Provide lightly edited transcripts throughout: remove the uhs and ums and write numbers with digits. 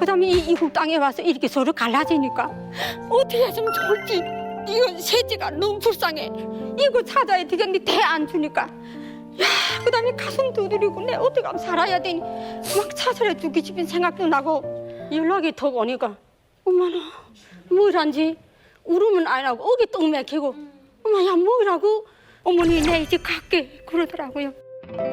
그다음에 이 이국 땅에 와서 이렇게 서로 갈라지니까 어떻게 했으면 좋을지 이거 셋째가 너무 불쌍해. 이거 찾아야 되겠는데 대 안 주니까 야 그다음에 가슴 두드리고 내 어떻게 하면 살아야 되니 막 찾으려 죽기 싶은 생각도 나고 연락이 더 오니까 엄마나 뭐란지 울으면 안 하고 어깨 똥 맥히고 엄마야 뭐라고 어머니 내 이제 갈게 그러더라고요.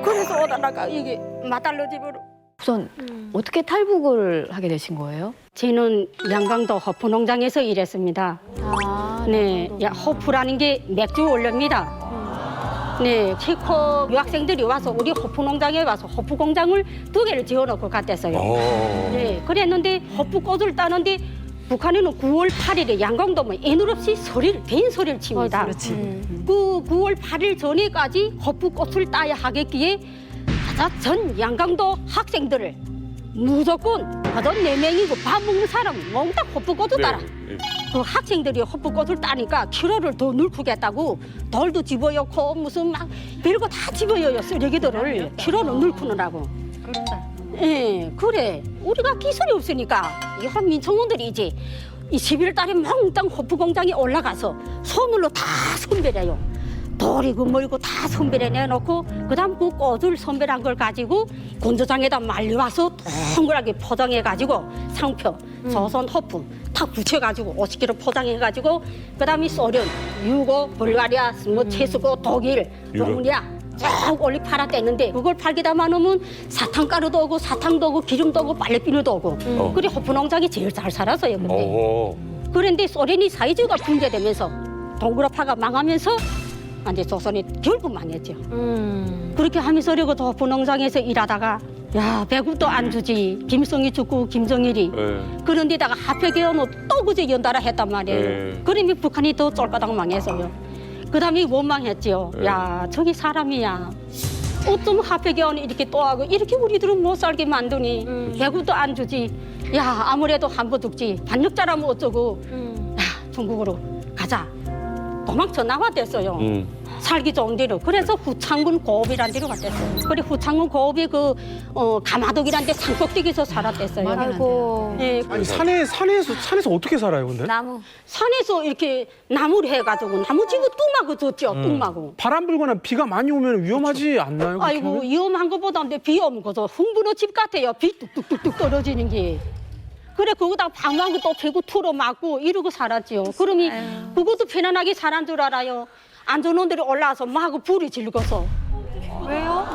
그래서 오다가 이게 마달로 집으로. 우선 어떻게 탈북을 하게 되신 거예요? 저는 양강도 허프 농장에서 일했습니다. 아, 네, 야, 허프라는 게 맥주 원료입니다. 네, 치코 유학생들이 와서 우리 허프 농장에 와서 허프 공장을 2개를 지어놓고 갔댔어요. 네, 그랬는데 허프 꽃을 따는데 북한에는 9월 8일에 양강도면 애늘 없이 된 소리를 칩니다. 그렇지. 그 9월 8일 전에까지 허프 꽃을 따야 하겠기에 전 양강도 학생들을 무조건 가전 4명이고 밥 먹는 사람은 몽땅 허프꽃을 따라. 그 학생들이 허프꽃을 따니까 키로를 더 늘크겠다고 돌도 집어넣고 무슨 막 별거 다 집어넣어요 쓰레기들을 키로를 늘크느라고. 그런다. 예, 그래. 우리가 기술이 없으니까 이 민청원들이 이제 이 11월 달에 몽땅 허프 공장에 올라가서 손으로 다 선별해요. 돌이고 뭐이고 다 선별해 내놓고 그다음 그 꽃을 선별한 걸 가지고 건조장에다 말려와서 동그랗게 포장해가지고 상표, 조선 허프 다 붙여가지고 50kg 포장해가지고 그다음에 소련, 유고, 불가리아, 뭐 체스고, 독일, 로마니아 쭉 올리 팔아댔는데 그걸 팔게다만 하면 사탕가루도 오고 사탕도 오고 기름도 오고 빨래비누도 오고 그래 허프 농장이 제일 잘 살았어요 그때. 그런데 소련이 사회주의가 붕괴되면서 동그라파가 망하면서 이제 조선이 결국 망했죠. 그렇게 하면서 그리고 또 허프 농장에서 일하다가 야 배급도 안 주지 김일성이 죽고 김정일이 그런데다가 합해개헌을 또 그제 연달아 했단 말이에요. 그러면 북한이 더 쫄바닥 망했어요. 그다음에 원망했지요. 야 저기 사람이야. 어쩜 합해개헌 이렇게 또 하고 이렇게 우리들은 못 살게 만드니 배급도 안 주지. 야 아무래도 한번 죽지 반역자라면 어쩌고. 야 중국으로 가자. 도망쳐 나왔댔어요. 살기 좋은 데로. 그래서 후창군 고읍이란 데로 갔댔어요. 그래 후창군 고읍이 그 가마독이란 데 산꼭대기에서 살았댔어요. 아이고. 네, 아니 산에서 어떻게 살아요, 근데? 나무. 산에서 이렇게 나무를 해가지고 나무집을 뚱마고 졌죠. 뚱마고. 바람 불거나 비가 많이 오면 위험하지 않나요? 그렇게 아이고 하면? 위험한 것보다 근데 비 오면 그저 흥분의 집 같아요. 비 뚝뚝뚝뚝 떨어지는 게. 그래 그거다가 방망이 또 패고 틀어 맞고 이러고 살았지요. 그러면 그것도 편안하게 살한 줄 알아요. 안전원들이 올라와서 마구 불이 질거서. 왜요?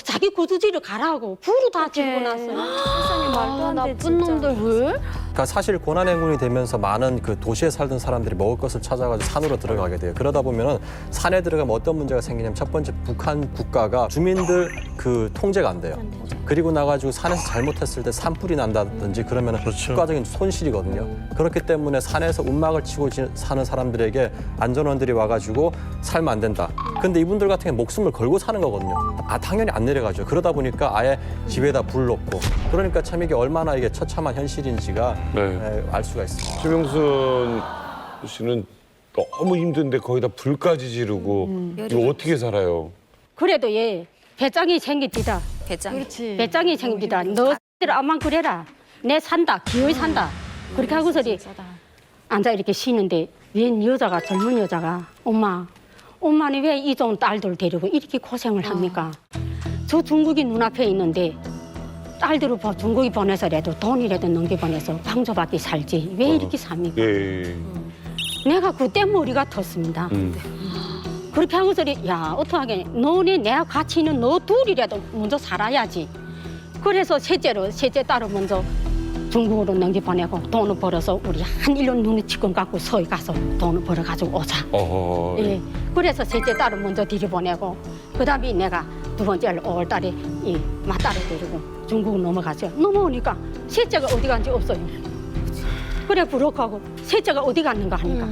자기 구두지를 가라고 불을 다 질고 났어요. 세상에 말도 안 돼. 나쁜 진짜. 놈들 왜? 그러니까 사실 고난행군이 되면서 많은 그 도시에 살던 사람들이 먹을 것을 찾아가지고 산으로 들어가게 돼요. 그러다 보면은 산에 들어가면 어떤 문제가 생기냐면 첫 번째 북한 국가가 주민들 그 통제가 안 돼요. 그리고 나가지고 산에서 잘못했을 때 산불이 난다든지 그러면은 국가적인 손실이거든요. 그렇기 때문에 산에서 움막을 치고 사는 사람들에게 안전원들이 와가지고 살면 안 된다. 근데 이분들 같은 경우는 목숨을 걸고 사는 거거든요. 당연히 안 내려가죠. 그러다 보니까 아예 집에다 불 놓고 그러니까 참 이게 얼마나 이게 처참한 현실인지가 알 수가 있습니다. 최명순 씨는 너무 힘든데 거기다 불까지 지르고 이거 어떻게 살아요? 그래도 얘 배짱이 생깁니다. 배짱. 그렇지. 배짱이 생깁니다. 너들 암만 그래라. 내 산다. 기어이 산다. 그렇게 하고서리 앉아 이렇게 쉬는데 웬 여자가 젊은 여자가 엄마는 왜 이 좋은 딸들 데리고 이렇게 고생을 합니까? 저 중국이 눈앞에 있는데 딸들을 중국이 보내서라도 돈이라도 넘겨보내서 방조받기 살지 왜 이렇게 삽니까? 예. 내가 그때 머리가 텄습니다. 그렇게 하고서리 야 어떡하게 너네 내가 같이 있는 너 둘이라도 먼저 살아야지. 그래서 셋째 딸을 먼저 중국으로 넘겨보내고 돈을 벌어서 우리 한 1년 눈에 치권 갖고 서울 가서 돈을 벌어가지고 오자. 예. 그래서 셋째 딸을 먼저 들여보내고 그다음에 내가 두 번째를 5월 달에 이 맏딸을 데리고 중국으로 넘어가죠. 넘어오니까 셋째가 어디 간지 없어요. 그래 부럽고 셋째가 어디 갔는가 하니까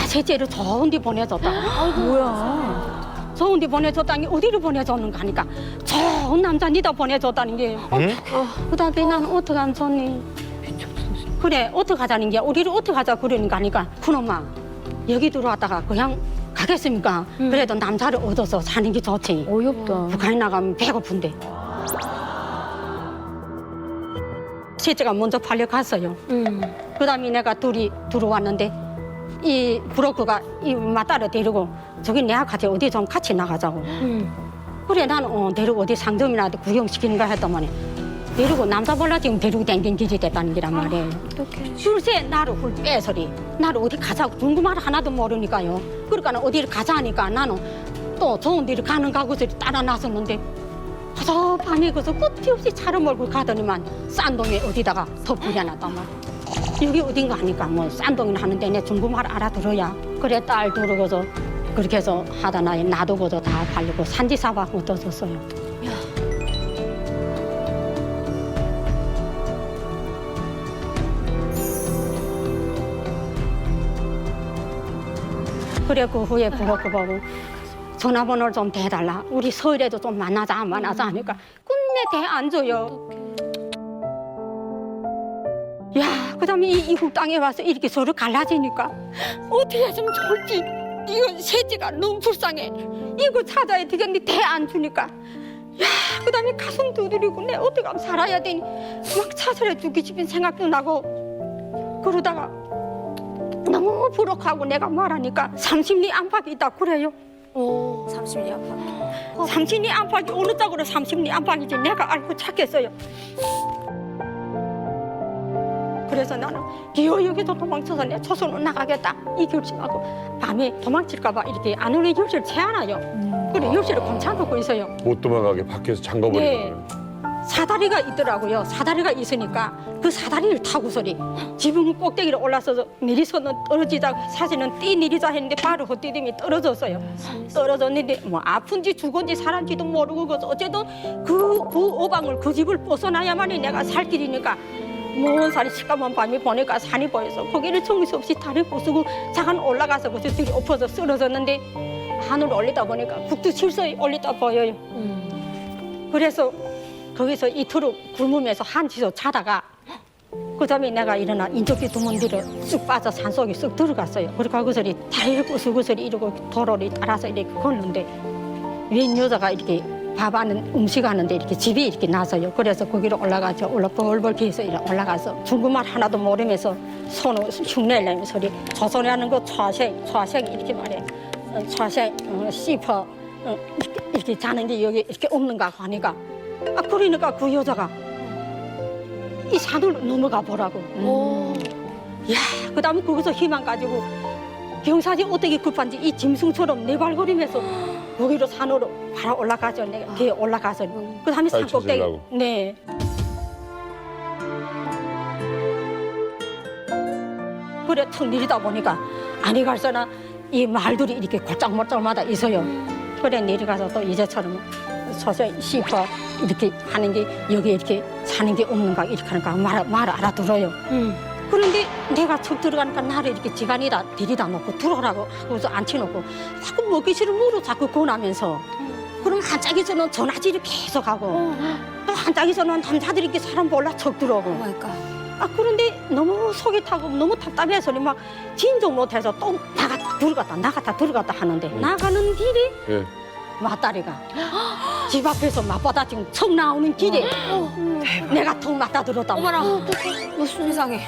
셋째를 좋은 데 보내줬다. 뭐야? 좋은 데 보내줬다니 어디를 보내줬는가 하니까 좋은 남자 니다 보내줬다는 게요. 그다음에 나는 어떡하면 좋니? 그래 어떡하자는 게 우리를 어떡하자 그러는가 하니까 그놈아 여기 들어왔다가 그냥 가겠습니까? 그래도 남자를 얻어서 사는 게 좋지. 어이없다. 북한에 나가면 배고픈데. 셋째가 먼저 팔려갔어요. 그다음에 내가 둘이 들어왔는데 이 브로커가 이 맞다를 데리고 저기 내가 같이 어디 좀 같이 나가자고. 그래 나는 데리고 어디 상점이나 구경시키는가 했더니 데리고 남자 몰라 지금 데리고 댕긴 길이 됐다는 기란 말이에요. 줄새 나를 훌 빼서리 나를 어디 가자고 궁금한 하나도 모르니까요. 그러니까 어디를 가자 하니까 나는 또 좋은 데를 가는가 하고서 따라 나섰는데 저 밤에 그서 끝이 없이 차를 몰고 가더니만 싼동에 어디다가 더 부려놨단 말이야. 여기 어딘가 하니까 뭐 싼동이나 하는데 내 중국말 알아들어야 그래 딸 들어가서 그렇게 해서 하다 나에 놔두고서 다 팔리고 산지사박 못 얻었어요. 그래 그 후에 브로커 보고 전화번호를 좀 대달라. 우리 서울에도 좀 만나자 하니까 끝내 대 안 줘요. 야, 그다음에 이국 땅에 와서 이렇게 서로 갈라지니까 어떻게 하면 좋을지 이거 셋째가 너무 불쌍해. 이거 찾아야 되겠니 대 안 주니까. 야, 그다음에 가슴 두드리고 내 어떻게 하면 살아야 되니 막 찾으려 죽기 싶은 생각도 나고 그러다가 너무 부럽하고 내가 말하니까 30리 안팎이 있다 그래요. 30리 안팎. 30리 안팎이 어느 쪽으로 30리 안팎인지 내가 알고 찾겠어요. 그래서 나는 기어역에서 도망쳐서 내 초선으로 나가겠다 이 결심하고 밤에 도망칠까 봐 이렇게 안으로 열쇠를 채워놔요. 그래 열쇠를 검찰놓고 있어요. 못 도망가게 밖에서 잠가버리는 네. 거예요. 사다리가 있더라고요. 사다리가 있으니까 그 사다리를 타고서리 지붕 꼭대기로 올라서서 내리서는 떨어지자 사실은 뛰 내리자 했는데 바로 헛디딤이 떨어졌어요. 떨어졌는데 뭐 아픈지 죽은지 살았지도 모르고 그래서 어쨌든 그 오방을 그 집을 벗어나야만이 내가 살 길이니까 먼 산이 시까만 밤에 보니까 산이 보여서 거기를 정신없이 다리 부수고 잠깐 올라가서 그래서 뒤로 엎어서 쓰러졌는데 하늘을 올리다 보니까 북두 실서에 올리다 보여요. 그래서 거기서 이틀을 굶으면서 한시서 자다가 그다음에 내가 일어나 인적기 두문디를 쑥 빠져 산속에 쑥 들어갔어요. 그러니까 그서리 다리를 부수고서리 이러고 도로를 따라서 이렇게 걷는데 웬 여자가 이렇게 밥 하는 음식 하는데 이렇게 집이 이렇게 나서요. 그래서 거기로 올라가죠. 벌벌 기어서 이렇게 올라가서 중국말 하나도 모르면서 손을 흉내내면서 소리 조선이라는 거 좌색 이렇게 말해. 좌색 씹어 이렇게 자는 게 여기 이렇게 없는가 하니까 그러니까 그 여자가 이 산을 넘어가 보라고. 야, 그다음에 거기서 희망 가지고 경사지 어떻게 급한지 이 짐승처럼 내발거리면서 거기로 산으로 바로 올라가죠. 내가 뒤에 올라가서 그다음에 산 꼭대기. 찾으려고. 네. 그래 턱 내리다 보니까 아니 갈서나 이 말들이 이렇게 골짝몰짝마다 있어요. 그래 내려가서 또 이제처럼 서서히 씹어 이렇게 하는 게 여기 이렇게 사는 게 없는가 이렇게 하니까 말 알아들어요. 그런데 내가 척 들어가니까 나를 이렇게 지간이다 데리다 놓고 들어오라고 하고서 앉혀놓고 자꾸 먹기 싫은 물을 자꾸 권하면서 그럼 한짝에서는 전화질을 계속하고 또 한짝에서는 남자들이 이렇게 사람 몰라 척 들어오고 그런데 너무 속이 타고 너무 답답해서 막 진정 못해서 또 나갔다 들어갔다 하는데 나가는 길이 예. 맞다리가 집 앞에서 맞바다 지금 척 나오는 길에 내가 턱 맞다 들었다. 어머나, 무슨 세상에.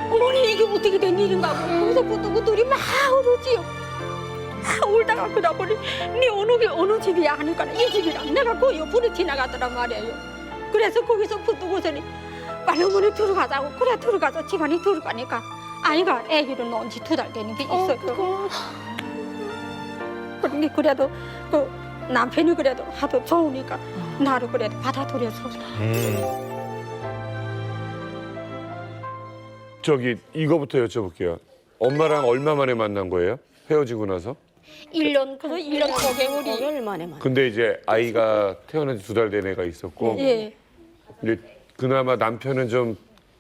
어머니 이게 어떻게 된 일인가 하고 거기서 부뚜구들이 막 울었지요. 울다가 그러더니 네 어느 게 어느 집이야 하니까 이 집이랑 내가 그 옆으로 지나가더란 말이에요. 그래서 거기서 부뚜구들이 빨리 어머니 들어가자고 그래 들어가서 집안에 들어가니까 아이가 애기를 놓은 지 2달 되는 게 있어요. 그런데 그래도 그 남편이 그래도 하도 좋으니까 나를 그래도 받아들여서 저기 이거부터 여쭤볼게요. 엄마랑 얼마 만에 만난 거예요? 헤어지고 나서? 1년 5개월이 5개월 만에 만. 근데 이제 아이가 태어난 지 2달 된 애가 있었고 예. 근데 그나마 남편은 좀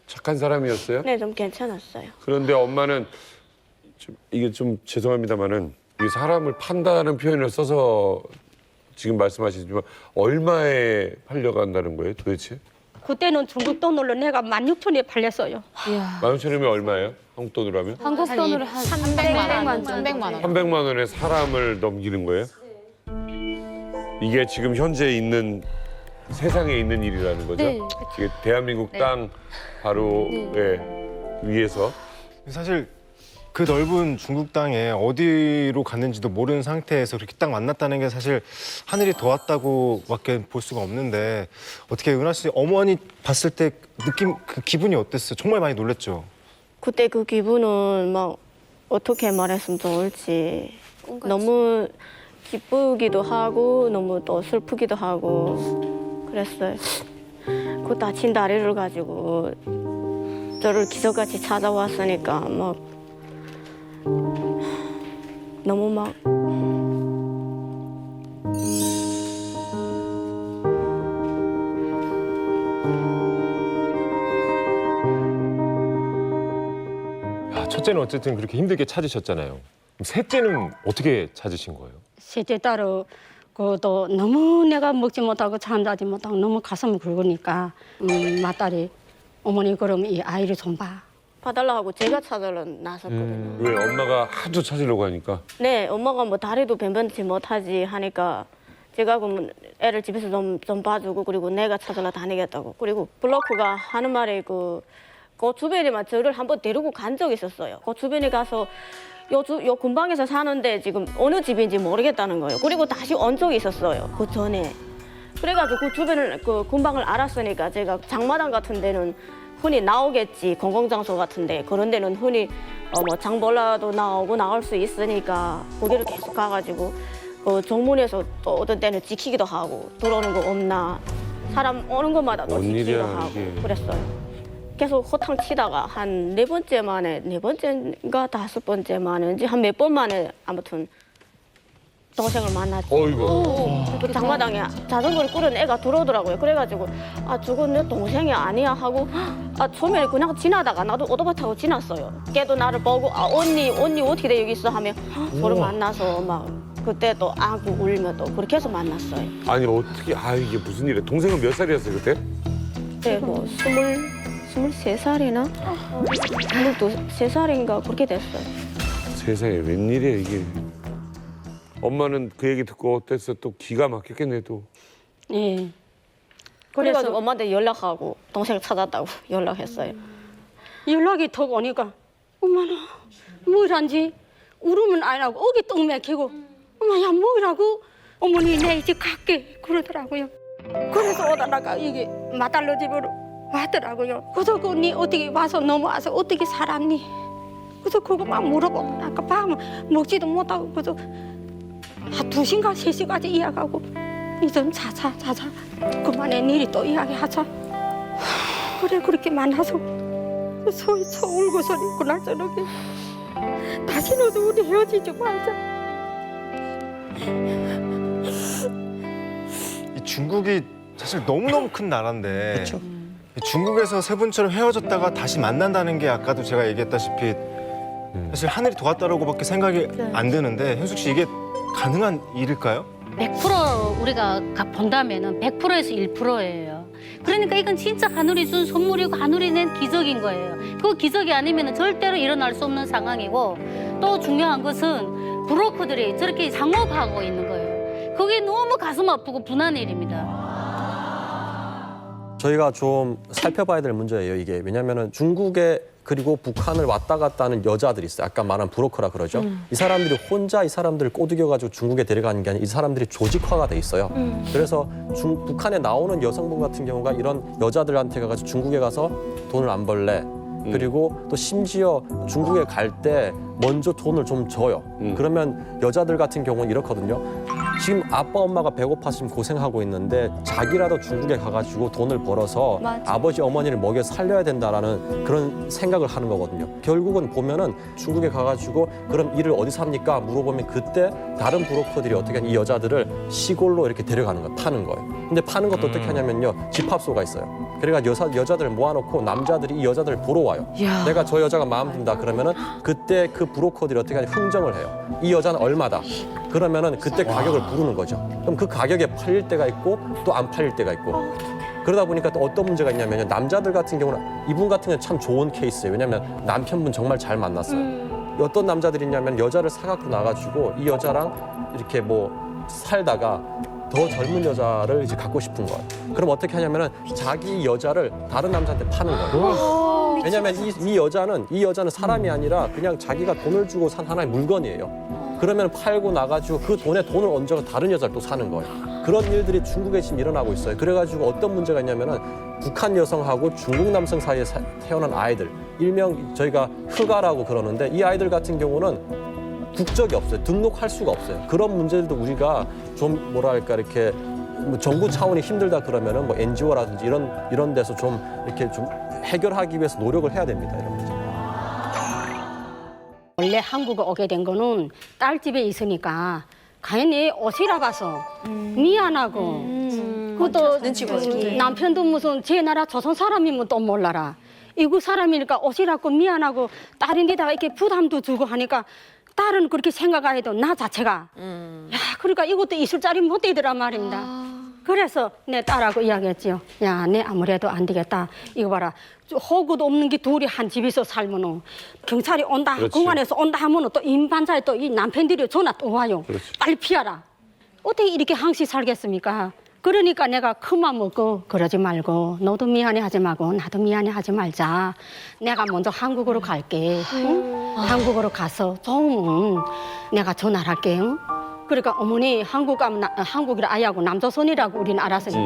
착한 사람이었어요? 네, 좀 괜찮았어요. 그런데 엄마는 이게 좀 죄송합니다만은 이 사람을 판다는 표현을 써서 지금 말씀하시지만 얼마에 팔려간다는 거예요 도대체? 그때는 중국 돈으로 내가 16,000원에 팔렸어요. 15,000원이면 얼마예요? 한국 돈으로 하면? 한국 돈으로 한 300만 원. 300만 원. 300만 원에 사람을 넘기는 거예요? 이게 지금 현재 있는 세상에 있는 일이라는 거죠? 네. 이게 대한민국 땅 바로 위에서 사실 그 넓은 중국 땅에 어디로 갔는지도 모르는 상태에서 그렇게 딱 만났다는 게 사실 하늘이 도왔다고밖에 볼 수가 없는데 어떻게 은하 씨 어머니 봤을 때 느낌 그 기분이 어땠어요? 정말 많이 놀랐죠. 그때 그 기분은 막 어떻게 말했으면 좋을지 너무 기쁘기도 하고 너무 또 슬프기도 하고 그랬어요. 그 다친 다리를 가지고 저를 기적같이 찾아왔으니까 막 너무 막 야, 첫째는 어쨌든 그렇게 힘들게 찾으셨잖아요. 그럼 셋째는 어떻게 찾으신 거예요? 셋째 딸은 그것도 너무 내가 먹지 못하고 잠자지 못하고 너무 가슴이 굵으니까 맏딸이 어머니 그럼 이 아이를 좀 봐. 봐달라 하고 제가 찾으러 나섰거든요. 왜 엄마가 하도 찾으려고 하니까 네, 엄마가 뭐 다리도 변변치 못하지 하니까 제가 그럼 애를 집에서 좀 봐주고 그리고 내가 찾으러 다니겠다고. 그리고 블로크가 하는 말이 그 주변에만 저를 한번 데리고 간 적이 있었어요. 그 주변에 가서 요 근방에서 사는데 지금 어느 집인지 모르겠다는 거예요. 그리고 다시 온 적이 있었어요. 그 전에. 그래가지고 그 주변을 그 근방을 알았으니까 제가 장마당 같은 데는 흔히 나오겠지, 공공장소 같은데 그런 데는 흔히 뭐 장볼라도 나오고 나올 수 있으니까 거기를 계속 가가지고 정문에서 또 어떤 때는 지키기도 하고 들어오는 거 없나 사람 오는 것마다 또 뭔 지키기도 일이야, 하고 이게. 그랬어요. 계속 호탕 치다가 한 네 번째인가 다섯 번째 만인지 한 몇 번 만에 아무튼 동생을 만났죠. 어이구 그 장마당에 자전거를 끌은 애가 들어오더라고요. 그래가지고 아 저건 내 동생이 아니야 하고 아 처음에 그냥 지나다가 나도 오토바이 타고 지났어요. 걔도 나를 보고 아 언니 어떻게 돼 여기 있어 하면 서로 만나서 막 그때 또 안고 울며 또 그렇게 해서 만났어요. 아니 어떻게 이게 무슨 일이야 동생은 몇 살이었어요 그때? 그때 뭐 23살이나 23살인가 그렇게 됐어요. 세상에 웬일이야 이게 엄마는 그 얘기 듣고 어땠어? 또 기가 막혔겠네 또. 예. 그래가지고 그래서 엄마한테 연락하고 동생 찾았다고 연락했어요. 연락이 턱 오니까 엄마는 뭐란지 울으면 안 하고 어기 똥 맥히고 엄마야 뭐라고 어머니 내 이제 갈게 그러더라고요. 그래서 오다가 이게 마달로 집으로 왔더라고요. 그래서 그 언니 어떻게 와서 넘어와서 어떻게 살았니? 그래서 그거 막 물어보고 아까 밤 먹지도 못하고 그래서 한 2시간 3시까지 이야기하고 이제 자자 그만의 일이 또 이야기하자. 그래 그렇게 만나서 서울서 울고서 그날 저녁에 다시는 우리 헤어지지 말자. 이 중국이 사실 너무너무 큰 나라인데 중국에서 세 분처럼 헤어졌다가 다시 만난다는 게 아까도 제가 얘기했다시피 사실 하늘이 도왔다라고밖에 생각이 안 드는데 현숙 씨 이게 가능한 일일까요? 100% 우리가 본다면은 100%에서 1%예요. 그러니까 이건 진짜 하늘이 준 선물이고 하늘이 낸 기적인 거예요. 그 기적이 아니면 절대로 일어날 수 없는 상황이고 또 중요한 것은 브로커들이 저렇게 상업하고 있는 거예요. 그게 너무 가슴 아프고 분한 일입니다. 저희가 좀 살펴봐야 될 문제예요, 이게. 왜냐면은 중국에 그리고 북한을 왔다 갔다 하는 여자들이 있어요. 아까 말한 브로커라 그러죠. 이 사람들이 혼자 이 사람들을 꼬드겨가지고 중국에 데려가는 게 아니라 이 사람들이 조직화가 돼 있어요. 그래서 북한에 나오는 여성분 같은 경우가 이런 여자들한테 가가지고 중국에 가서 돈을 안 벌래. 그리고 또 심지어 중국에 갈 때 먼저 돈을 좀 줘요. 그러면 여자들 같은 경우는 이렇거든요. 지금 아빠 엄마가 배고파서 고생하고 있는데 자기라도 중국에 가가지고 돈을 벌어서 아버지 어머니를 먹여 살려야 된다라는 그런 생각을 하는 거거든요. 결국은 보면은 중국에 가가지고 그럼 일을 어디서 합니까? 물어보면 그때 다른 브로커들이 어떻게 하면 이 여자들을 시골로 이렇게 데려가는 거예요. 파는 거예요. 근데 파는 것도 어떻게 하냐면요. 집합소가 있어요. 그러니까 여자들을 모아놓고 남자들이 이 여자들을 보러 와요. 내가 저 여자가 마음 든다 그러면은 그때 그 브로커들이 어떻게 하냐 흥정을 해요. 이 여자는 얼마다. 그러면은 그때 가격을 부르는 거죠. 그럼 그 가격에 팔릴 때가 있고 또 안 팔릴 때가 있고. 그러다 보니까 또 어떤 문제가 있냐면요. 남자들 같은 경우는 이분 같은 경우는 참 좋은 케이스예요. 왜냐하면 남편분 정말 잘 만났어요. 어떤 남자들이 있냐면 여자를 사갖고 나가지고 이 여자랑 이렇게 뭐 살다가 더 젊은 여자를 이제 갖고 싶은 거예요. 그럼 어떻게 하냐면은 자기 여자를 다른 남자한테 파는 거예요. 왜냐하면 이 여자는 사람이 아니라 그냥 자기가 돈을 주고 산 하나의 물건이에요. 그러면 팔고 나가지고 그 돈에 돈을 얹어서 다른 여자를 또 사는 거예요. 그런 일들이 중국에 지금 일어나고 있어요. 그래가지고 어떤 문제가 있냐면은 북한 여성하고 중국 남성 사이에 태어난 아이들, 일명 저희가 흑아라고 그러는데 이 아이들 같은 경우는 국적이 없어요. 등록할 수가 없어요. 그런 문제들도 우리가 좀 뭐랄까 이렇게 뭐 정부 차원이 힘들다 그러면은 뭐 NGO라든지 이런 데서 좀 이렇게 좀 해결하기 위해서 노력을 해야 됩니다. 이런 문제. 원래 한국에 오게 된 거는 딸 집에 있으니까 괜히 옷이라 봐서 미안하고 그것도 눈치 보이기. 남편도 무슨 제 나라 조선 사람이면 또 몰라라. 이국 사람이니까 옷이라고 미안하고 딸인데다가 이렇게 부담도 주고 하니까 딸은 그렇게 생각 안 해도 나 자체가 야 그러니까 이것도 있을 자리 못 되더란 말입니다. 그래서 내 딸하고 이야기했지요. 야, 내 아무래도 안 되겠다. 이거 봐라. 호구도 없는 게 둘이 한 집에서 살면은 경찰이 온다, 그렇지. 공안에서 온다 하면은 또 임반자에 또 이 남편들이 전화 또 와요. 그렇지. 빨리 피하라. 어떻게 이렇게 항시 살겠습니까? 그러니까 내가 큰맘 먹고 그러지 말고 너도 미안해하지 말고 나도 미안해하지 말자. 내가 먼저 한국으로 갈게. 응? 한국으로 가서 좀 내가 전화를 할게. 응? 그러니까 어머니 한국 가면 한국이라 아이하고 남조선이라고 우리는 알았으니까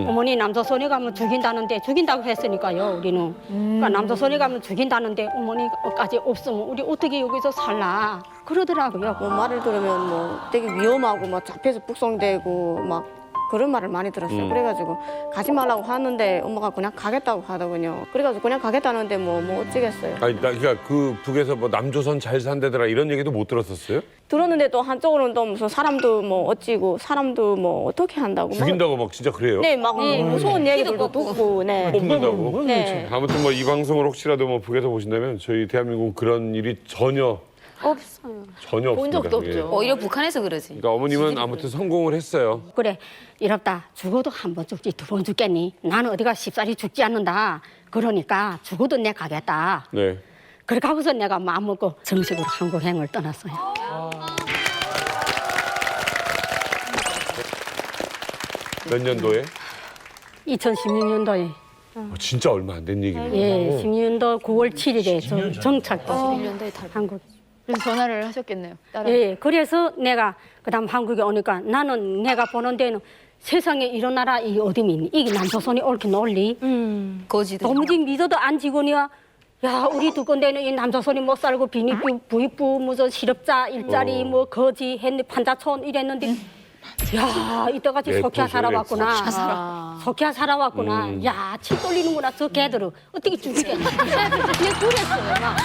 어머니 남조선에 가면 죽인다는데 죽인다고 했으니까요 우리는 그러니까 남조선에 가면 죽인다는데 어머니까지 없으면 우리 어떻게 여기서 살라 그러더라고요. 뭐 말을 들으면 뭐 되게 위험하고 막 잡혀서 북송되고 막 그런 말을 많이 들었어요. 그래가지고 가지 말라고 하는데 엄마가 그냥 가겠다고 하더군요. 그래가지고 그냥 가겠다는데 뭐 어찌겠어요. 아니 나 그러니까 그 북에서 뭐 남조선 잘 산대더라 이런 얘기도 못 들었었어요? 들었는데 또 한쪽으로는 또 무슨 사람도 뭐 어찌고 사람도 뭐 어떻게 한다고 막 죽인다고 막 진짜 그래요? 네, 막 무서운 얘기들도 듣고 네. 뽑는다고? 네. 아무튼 뭐 이 방송을 혹시라도 뭐 북에서 보신다면 저희 대한민국 그런 일이 전혀 본 없습니다. 적도 예. 없죠. 오히려 북한에서 그러지. 그러니까 어머님은 아무튼 성공을 했어요. 그래 이렇다 죽어도 한 번 죽지 두 번 죽겠니? 나는 어디가 쉽사리 죽지 않는다. 그러니까 죽어도 내 가겠다. 네. 그렇게 하고서 내가 마음 먹고 정식으로 한국행을 떠났어요. 몇 년도에? 2016년도에 진짜 얼마 안 된 얘기네요. 예, 16년도 9월 7일에 정착도 한국. 그래서 전화를 하셨겠네요. 딸한테. 예, 그래서 내가 그다음 한국에 오니까 나는 내가 보는 데는 세상에 이런 나라 이 어디니 이게 남조선이 옳게 논리 거지들. 도무지 믿어도 안 지고니야. 야 우리 두 건데는 이 남조선이 못 살고 비니부 부익부 무슨 실업자 일자리 뭐 거지 했는데 판자촌 이랬는데 야 이때까지 네, 석야 보셔, 살아왔구나. 석야 살아왔구나. 야 치 떨리는구나 저 개들은 어떻게 죽이겠냐. 내가 그랬어요. 막.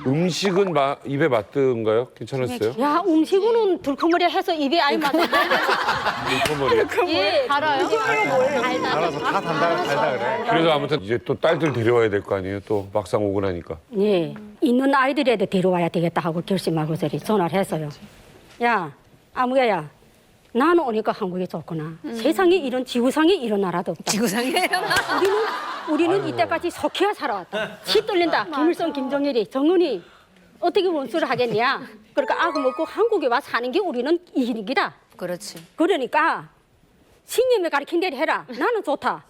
음식은 입에 맞던가요? 괜찮았어요? 야 음식은 들커머리 해서 입에 아이 맞아. 물커머리. 예, 달아요? 알아서 다 달다 그래. 그래서 아무튼 이제 또 딸들 데려와야 될 거 아니에요? 또 막상 오고 나니까. 예, 있는 아이들에도 데려와야 되겠다 하고 결심하고 저리 전화를 했어요. 야, 아무개야, 나는 오니까 한국이 좋구나. 세상에 이런 지구상에 이런 나라도 없다. 지구상에. 우리는 이때까지 석희야 살아왔다. 치 뚫린다. 김일성, 김정일이, 정은이 어떻게 원수를 하겠냐. 그러니까 아구 먹고 한국에 와 사는 게 우리는 이익이다. 그렇지. 그러니까 신념에 가르친 대로 해라. 나는 좋다.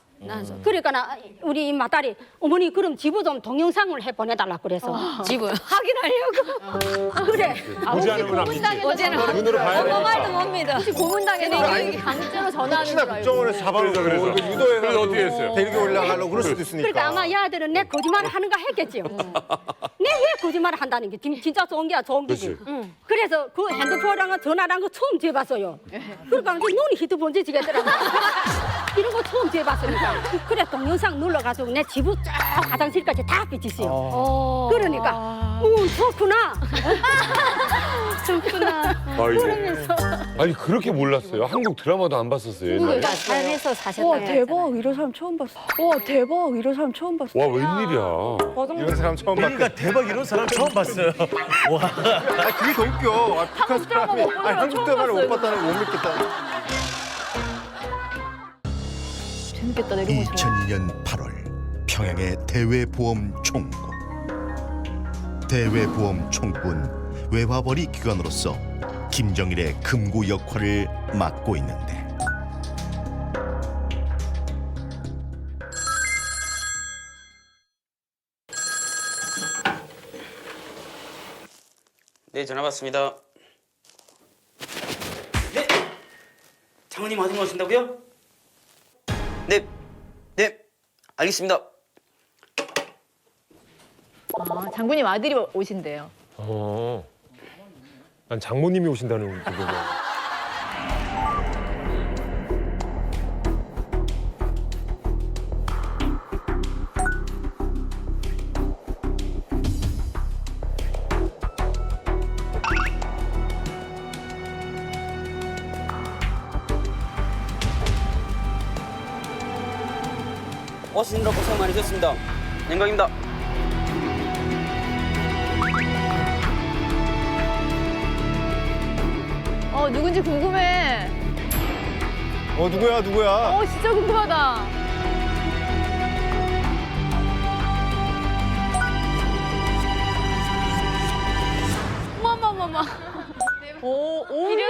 그러니까 우리 맏딸이 어머니 그럼 집을 좀 동영상을 해 보내달라 그래서 집을 확인하려고. 그래. 보지 않으면 안 믿지. 어제는 눈으로 봐야 엄마 되니까. 말도 못 믿어. 혹시 고문당했네. 강제로 전화하는 혹시나 줄 알고. 국정원에서 잡아오고 그래서. 유도해가지고 그래서 어떻게 했어요? 데리고 올라가려고 그럴 수도 있으니까. 그러니까 아마 이 아들은 내 거짓말을 하는가 했겠지요. 내 왜 거짓말을 한다는 게 진짜 좋은 게야 좋은 게지. 그치. 그래서 그 핸드폰이랑 전화랑 거 처음 재봤어요. 그러니까 이제 눈이 히트폰지 지겠더라고. 이런 거 처음 재봤으니까. 그래 동영상 눌러가지고 내 집을 쫙 화장실까지 다 비치어요. 그러니까 좋구나. 아이고. 아니 그렇게 몰랐어요. 한국 드라마도 안 봤었어요. 옛날에. 자연에서 사셨다. 대박 이런 사람 처음 봤어. 와 대박 이런 사람 처음 봤어. 와 웬일이야. 이런 사람 처음 봤. 그러니까 대박 이런 사람 처음 봤어요. 그게 더 웃겨. 북한 사람이 한국 드라마를 못 봤다는 거 못 믿겠다. 재밌겠다 내려오시면. 2002년 8월 평양의 대외보험 총국. 대외보험 총국은 외화벌이 기관으로서 김정일의 금고 역할을 맡고 있는데 네, 전화 받습니다. 네, 장모님 아들 오신다고요? 네, 네, 알겠습니다. 아, 장군님 아들이 오신대요. 난 장모님이 오신다는 그거고. 오시느라 고생 많으셨습니다. 영광입니다. 누군지 궁금해. 누구야? 진짜 궁금하다. 어머머머머. 장군님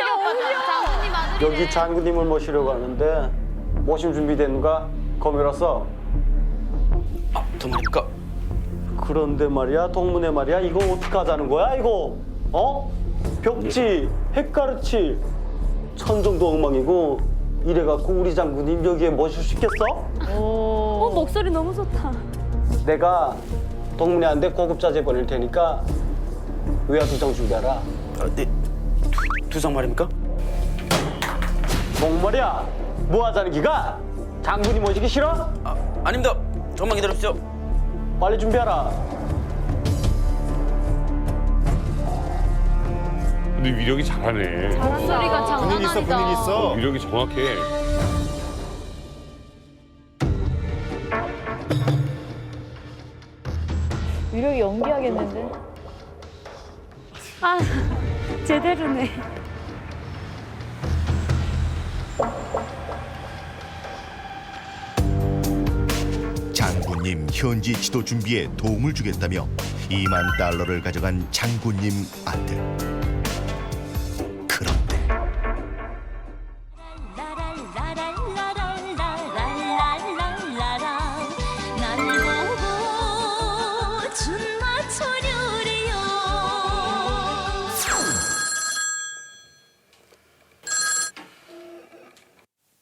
아들이네. 여기 장군님을 모시려고 하는데 모심 준비됐는가? 거미라서. 아, 동문입니까? 그런데 말이야, 동문회 말이야, 이거 어떡하자는 거야, 이거? 어? 벽지, 햇가르치, 천정도 엉망이고 이래갖고 우리 장군님 여기에 모실 수 있겠어? 목소리 너무 좋다. 내가 동문회한테 고급자재 보낼 테니까 외화 2장 준비하라. 아, 네, 두 장 말입니까? 목말이야, 뭐 하자는 기가? 장군님 모시기 싫어? 아, 아닙니다. 조금만 기다려주십시오. 빨리 준비하라. 근데 위력이 잘하네. 목소리가 장난 아니다. 분위기 있어. 위력이 정확해. 위력이 연기하겠는데? 아, 제대로네. 장군님 현지 지도 준비에 도움을 주겠다며 2만 달러를 가져간 장군님 아들. 그런데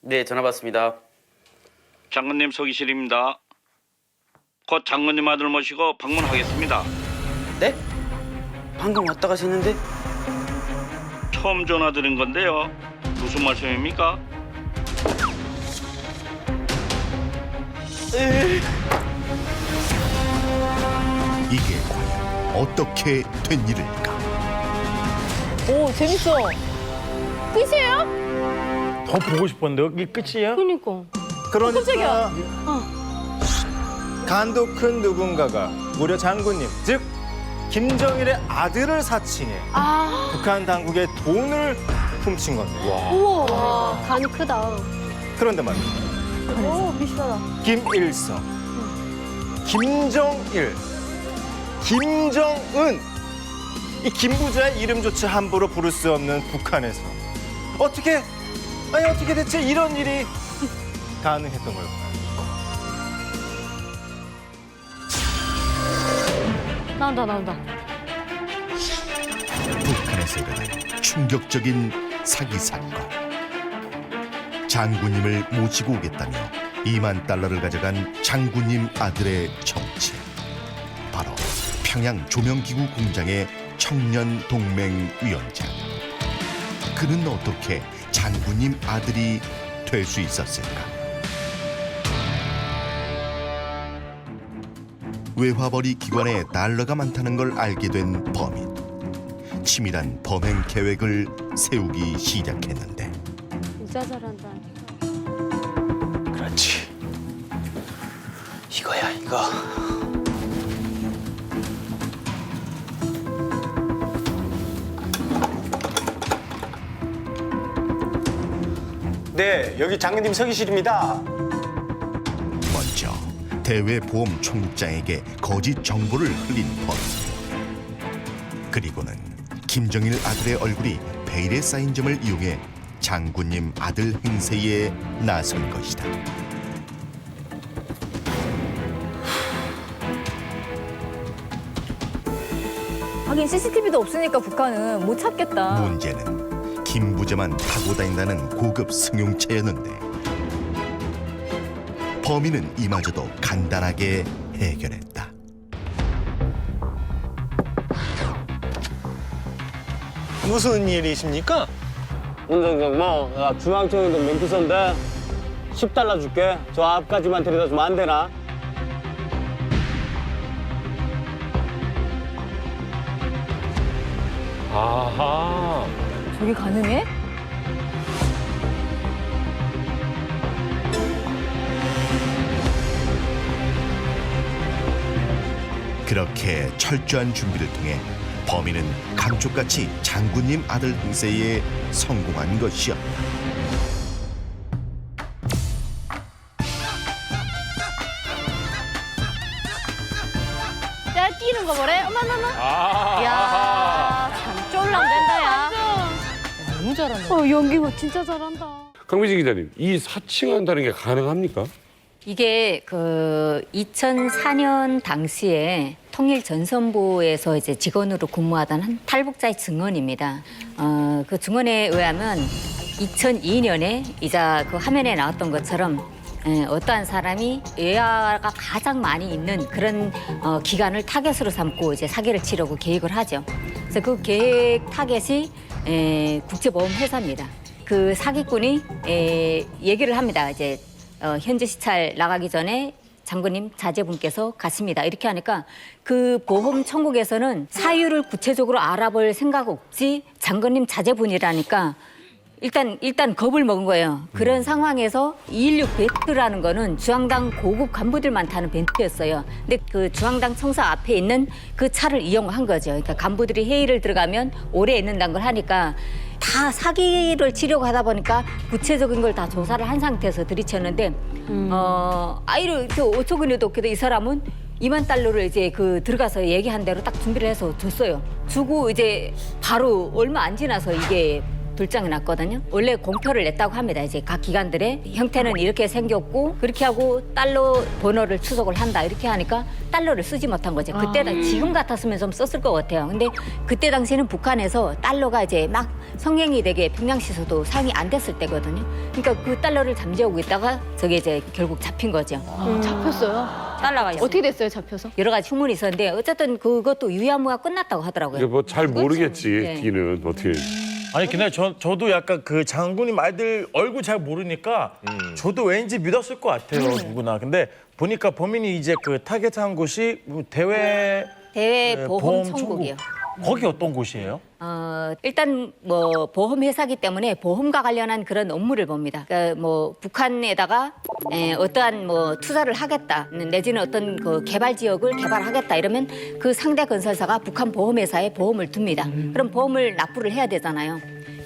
네, 전화 받습니다. 장군님 서기실입니다. 곧 장군님 아들 모시고 방문하겠습니다. 네? 방금 왔다 가셨는데? 처음 전화 드린 건데요. 무슨 말씀입니까? 이게 과연 어떻게 된 일일까? 오, 재밌어. 끝이에요? 더 보고 싶었는데 이게 끝이야? 그러니까. 그러니까 간도 큰 누군가가 무려 장군님, 즉 김정일의 아들을 사칭해 북한 당국의 돈을 훔친 건데. 우와, 간 크다. 그런데 말이야. 오, 비싸다. 김일성, 김정일, 김정은, 이 김부자의 이름조차 함부로 부를 수 없는 북한에서 어떻게 대체 이런 일이 가능했던 걸까요? 나온다. 북한에서 일어난 충격적인 사기 사건. 장군님을 모시고 오겠다며 2만 달러를 가져간 장군님 아들의 정체. 바로 평양 조명기구 공장의 청년 동맹 위원장. 그는 어떻게 장군님 아들이 될 수 있었을까? 외화벌이 기관에 달러가 많다는 걸 알게 된 범인. 치밀한 범행 계획을 세우기 시작했는데. 진짜 잘한다. 그렇지. 이거야, 이거. 네, 여기 장군님 서기실입니다. 대외보험 총국장에게 거짓 정보를 흘린 범인. 그리고는 김정일 아들의 얼굴이 베일에 쌓인 점을 이용해 장군님 아들 행세에 나선 것이다. 하긴 CCTV도 없으니까 북한은 못 찾겠다. 문제는 김부자만 타고 다닌다는 고급 승용차였는데 범인은 이마저도 간단하게 해결했다. 무슨 일이십니까? 운전경 나 중앙청에도 맹피선데 10달러 줄게. 저 앞까지만 데려다 주면 안 되나? 아하. 저게 가능해? 그렇게 철저한 준비를 통해 범인은 감쪽같이 장군님 아들 행세에 성공한 것이었다. 야, 뛰는 거 뭐래? 어머머머. 야, 참 쫄랑댄다, 야. 너무 잘한다. 연기 진짜 잘한다. 강미진 기자님, 이 사칭한다는 게 가능합니까? 이게 그 2004년 당시에 통일전선부에서 이제 직원으로 근무하던 한 탈북자의 증언입니다. 그 증언에 의하면 2002년에 이자 그 화면에 나왔던 것처럼 어떠한 사람이 외화가 가장 많이 있는 그런 기간을 타겟으로 삼고 이제 사기를 치려고 계획을 하죠. 그래서 그 계획 타겟이 국제보험회사입니다. 그 사기꾼이 얘기를 합니다. 이제 현재 시찰 나가기 전에 장군님 자제분께서 가십니다. 이렇게 하니까 그 보험 청구에서는 사유를 구체적으로 알아볼 생각 없이 장군님 자제분이라니까 일단 겁을 먹은 거예요. 그런 상황에서 216 벤트라는 거는 중앙당 고급 간부들만 타는 벤트였어요. 근데 그 중앙당 청사 앞에 있는 그 차를 이용한 거죠. 그러니까 간부들이 회의를 들어가면 오래 있는다는 걸 하니까 다 사기를 치려고 하다 보니까 구체적인 걸 다 조사를 한 상태에서 들이쳤는데 아이를 이렇게 어처구니도 없게도 이 사람은 2만 달러를 이제 그 들어가서 얘기한 대로 딱 준비를 해서 줬어요. 주고 이제 바로 얼마 안 지나서 이게 불장이 났거든요. 원래 공표를 냈다고 합니다. 이제 각 기관들의 형태는 이렇게 생겼고 그렇게 하고 달러 번호를 추적을 한다 이렇게 하니까 달러를 쓰지 못한 거죠. 그때 지금 같았으면 좀 썼을 것 같아요. 근데 그때 당시에는 북한에서 달러가 이제 막 성행이 되게 평양시에서도 사용이 안 됐을 때거든요. 그러니까 그 달러를 잠재우고 있다가 저게 이제 결국 잡힌 거죠. 잡혔어요? 달러가 어떻게 됐어요, 잡혀서? 여러 가지 흉문이 있었는데 어쨌든 그것도 유야무가 끝났다고 하더라고요. 이게 뭐 잘 모르겠지, 네. 뒤는 어떻게. 아니 근데 저도 약간 그 장군님 아이들 얼굴 잘 모르니까 저도 왠지 믿었을 것 같아요 누구나. 근데 보니까 범인이 이제 그 타겟한 곳이 대외 대외보험 청국이요. 거기 어떤 곳이에요? 일단 뭐 보험회사기 때문에 보험과 관련한 그런 업무를 봅니다. 그러니까 뭐 북한에다가 어떠한 뭐 투자를 하겠다 내지는 어떤 그 개발 지역을 개발하겠다 이러면 그 상대 건설사가 북한 보험회사에 보험을 둡니다. 그럼 보험을 납부를 해야 되잖아요.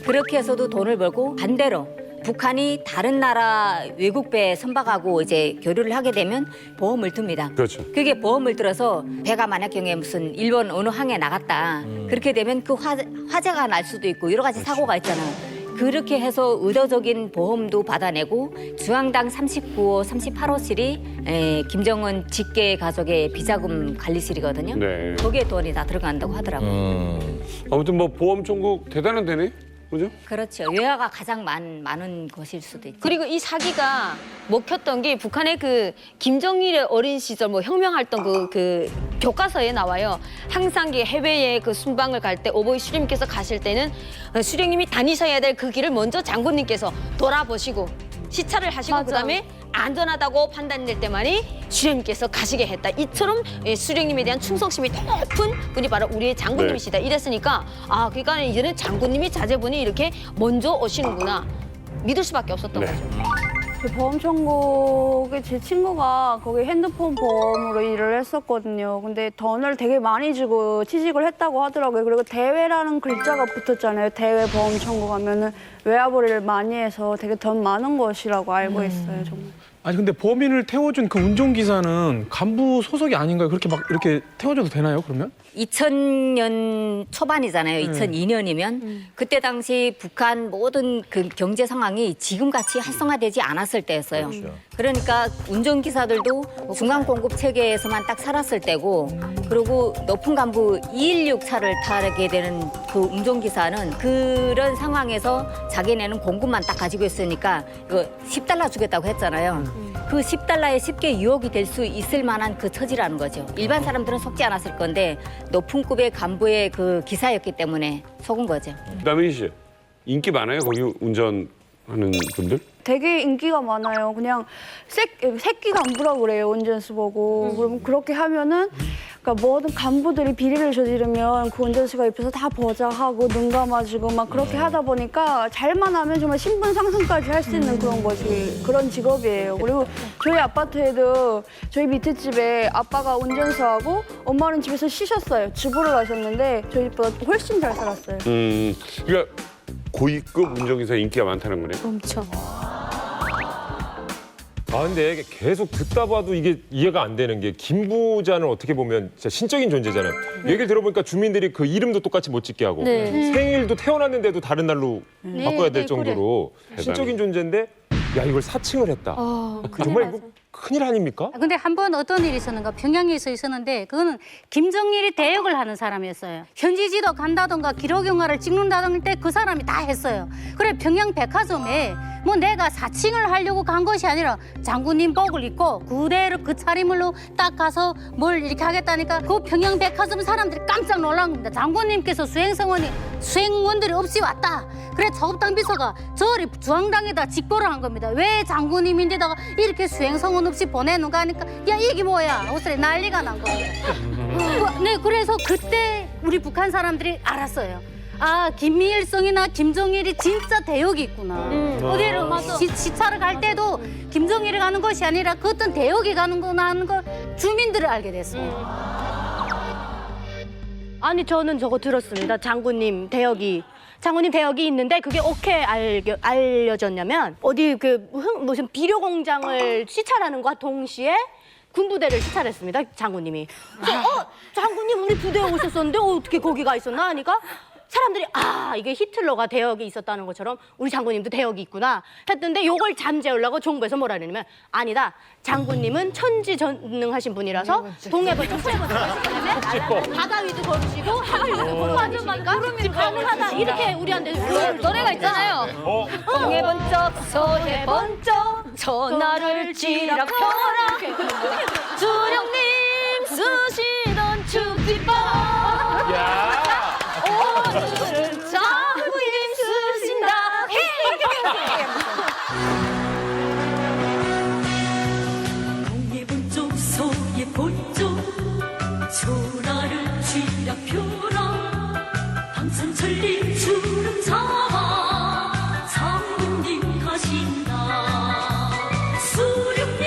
그렇게 해서도 돈을 벌고 반대로 북한이 다른 나라 외국배에 선박하고 이제 교류를 하게 되면 보험을 둡니다. 그렇죠. 그게 보험을 들어서 배가 만약 경우에 무슨 일본 어느 항에 나갔다. 그렇게 되면 그 화재가 날 수도 있고 여러 가지 사고가 있잖아요. 그렇게 해서 의도적인 보험도 받아내고 중앙당 39호, 38호실이 김정은 직계 가족의 비자금 관리실이거든요. 네. 거기에 돈이 다 들어간다고 하더라고요. 아무튼 뭐 보험 청구 대단한 데네, 그죠? 그렇죠. 외화가 가장 많은 것일 수도 있죠. 그리고 이 사기가 먹혔던 게 북한의 그 김정일의 어린 시절 뭐 혁명활동 그 교과서에 나와요. 항상 해외에 그 순방을 갈 때 오보이 수령님께서 가실 때는 수령님이 다니셔야 될 그 길을 먼저 장군님께서 돌아보시고 시찰을 하시고 맞아. 그다음에 안전하다고 판단될 때만이 수령님께서 가시게 했다. 이처럼 수령님에 대한 충성심이 높은 분이 바로 우리의 장군님이시다. 이랬으니까 그러니까 이제는 장군님이 자제분이 이렇게 먼저 오시는구나. 믿을 수밖에 없었던 거죠. 그 보험 청구에 제 친구가 거기 핸드폰 보험으로 일을 했었거든요. 근데 돈을 되게 많이 주고 취직을 했다고 하더라고요. 그리고 대외라는 글자가 붙었잖아요. 대외 보험 청구 가면은 외화벌이를 많이 해서 되게 돈 많은 것이라고 알고 있어요, 정말. 아니 근데 범인을 태워준 그 운전기사는 간부 소속이 아닌가요? 그렇게 막 이렇게 태워줘도 되나요, 그러면? 2000년 초반이잖아요. 2002년이면 그때 당시 북한 모든 그 경제 상황이 지금같이 활성화되지 않았을 때였어요. 그러니까 운전기사들도 중간 공급 체계에서만 딱 살았을 때고 그리고 높은 간부 216차를 타게 되는 그 운전기사는 그런 상황에서 자기네는 공급만 딱 가지고 있으니까 이거 $10 주겠다고 했잖아요. 그 $10에 쉽게 유혹이 될 수 있을 만한 그 처지라는 거죠. 일반 사람들은 속지 않았을 건데 높은 급의 간부의 그 기사였기 때문에 속은 거죠. 남인희 씨, 인기 많아요? 거기 운전하는 분들? 되게 인기가 많아요. 그냥 새끼 간부라고 그래요. 운전수 보고. 그럼 그렇게 하면은 그러니까 모든 간부들이 비리를 저지르면 그 운전수가 옆에서 다 보좌하고 눈 감아주고 막 그렇게 하다 보니까 잘만 하면 정말 신분 상승까지 할 수 있는 그런 것이 그런 직업이에요. 그리고 저희 아파트에도 저희 밑에 집에 아빠가 운전수하고 엄마는 집에서 쉬셨어요. 주부를 하셨는데 저희 집보다 훨씬 잘 살았어요. 그러니까 고위급 운전기사 인기가 많다는 거네. 엄청. 아 근데 계속 듣다 봐도 이게 이해가 안 되는 게 김 부자는 어떻게 보면 진짜 신적인 존재잖아요. 얘기를 들어보니까 주민들이 그 이름도 똑같이 못 짓게 하고 생일도 태어났는데도 다른 날로 바꿔야 될 정도로 신적인 존재인데 야 이걸 사칭을 했다. 정말 이거 큰일 아닙니까? 근데 한 번 어떤 일이 있었는가 평양에서 있었는데 그거는 김정일이 대역을 하는 사람이었어요. 현지지도 간다던가 기록 영화를 찍는다던가 때 그 사람이 다 했어요. 그래 평양 백화점에 뭐 내가 사칭을 하려고 간 것이 아니라 장군님 복을 입고 그대로 그 차림으로 딱 가서 뭘 이렇게 하겠다니까 그 평양 백화점 사람들이 깜짝 놀란 겁니다. 장군님께서 수행원들이 없이 왔다. 그래 차업당 비서가 저리 중앙당에다 직보를 한 겁니다. 왜 장군님인데다가 이렇게 수행성원 없이 보내는가 하니까 야 이게 뭐야 옷에 난리가 난 거예요. 네 그래서 그때 우리 북한 사람들이 알았어요. 아 김일성이나 김정일이 진짜 대역이 있구나. 어디를 시차를 갈 때도 김정일이 가는 것이 아니라 그 어떤 대역이 가는구나 하는 걸 주민들이 알게 됐어요. 아니 저는 저거 들었습니다. 장군님 대역이 있는데 그게 어떻게 알려졌냐면 어디 그 무슨 비료 공장을 시찰하는과 동시에 군부대를 시찰했습니다. 장군님이. 장군님 우리 부대에 오셨었는데 어떻게 거기가 있었나 하니까 사람들이 이게 히틀러가 대역이 있었다는 것처럼 우리 장군님도 대역이 있구나 했던데 요걸 잠재우려고 정부에서 뭐라 그러냐면 아니다. 장군님은 천지전능하신 분이라서 동해번쩍 서해번쩍 바다 위도 걸으시고 하늘 위도 걸으시니까 가능하다 이렇게 우리한테 노래가 있잖아요. 동해번쩍 서해번쩍 전하를 찌락 펴라 주령님 쓰시던 축지법 장군님 쓰신다. 동해번쩍 서해번쩍 전하를 쥐락 펴라 방산천리 주름 잡아 장군님 가신다 수령님